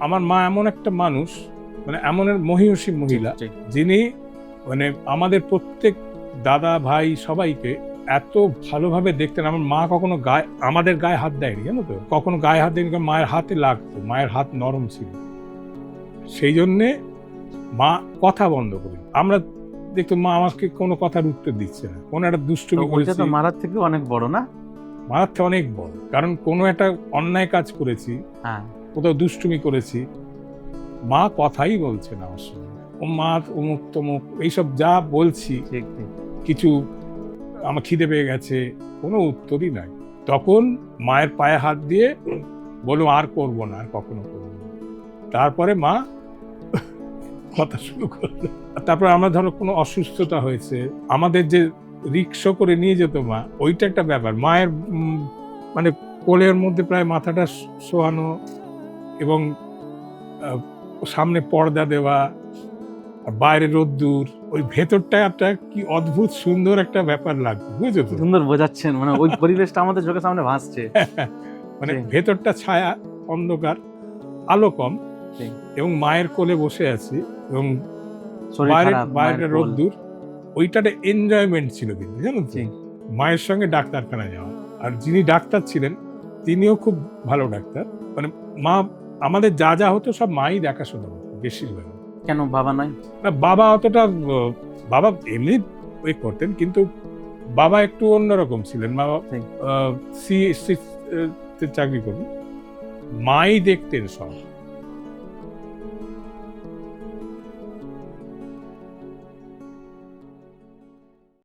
আমার মা এমন একটা মানুষ, মানে এমন মহিষী মহিলা, যিনি মানে আমাদের প্রত্যেক দাদা ভাই সবাইকে এত ভালোভাবে দেখতেন। আমার মা কখনো আমাদের গায়ে হাত দেয়নি, জানো তো, কখনো গায়ে হাত দেয়নি, মায়ের হাতে লাগতো, মায়ের হাত নরম ছিল। সেই জন্যে মা কথা বন্ধ করে, আমরা দেখতো মা আমাকে কোনো কথার উত্তর দিচ্ছে না, কোনো একটা দুষ্টুমি করেছি, তো মারার থেকে অনেক বড় না, মারার থেকে অনেক বড়। কারণ কোনো একটা অন্যায় কাজ করেছি, কোথাও দুষ্টুমি করেছি, মা কথাই বলছে না আমার সঙ্গে। ও মা অমুক তমুক এইসব যা বলছি, কিছু আমার খিদে পেয়ে গেছে, কোনো উত্তরই নাই। তখন মায়ের পায়ে হাত দিয়ে বলো আর করবো না, আর কখনো করবো না। তারপরে মা কথা শুরু করলো। তারপর আমরা ধরো কোনো অসুস্থতা হয়েছে, আমাদের যে রিক্সা করে নিয়ে যেত মা, ওইটা একটা ব্যাপার। মায়ের মানে কোলের মধ্যে প্রায় মাথাটা শোয়ানো এবং সামনে পর্দা দেওয়া, বাইরে রোদ্দুর, ওই ভেতরটা একটা কি অদ্ভুত সুন্দর একটা ব্যাপার লাগবে, বুঝছো তো? সুন্দর বোঝাচ্ছেন, মানে ওই পরিবেশটা আমাদের চোখের সামনে ভাসছে। মানে ভেতরটা ছায়া, অন্ধকার, আলো কম, এবং মায়ের কোলে বসে আছি এবং বাইরে রোদ্দুর, ওইটাতে এনজয়মেন্ট ছিল কিন্তু, জানো তো, মায়ের সঙ্গে ডাক্তারখানায় যাওয়া। আর যিনি ডাক্তার ছিলেন তিনিও খুব ভালো ডাক্তার। মানে মা আমাদের যা যা হতো সব মাই দেখাশোনা করতো বেশিরভাগ। কেন বাবা নয়? না, বাবা অতটা, বাবা এমনি ওই করতেন, কিন্তু বাবা একটু অন্যরকম ছিলেন। বাবা চাকরি করেন, মাই দেখতেন সব।